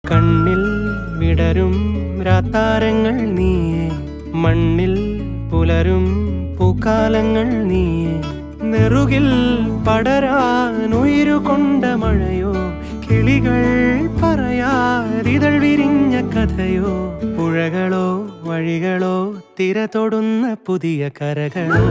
കണ്ണിൽ വിടരും രാത്താരങ്ങൾ നീയേ, മണ്ണിൽ പുലരും പൂക്കാലങ്ങൾ നീയേ. നെറുകിൽ പടരാൻ ഉയരുകൊണ്ട മഴയോ, കിളികൾ പറയാതിതൾ വിരിഞ്ഞ കഥയോ. പുഴകളോ വഴികളോ തിര തൊടുന്ന പുതിയ കരകളോ.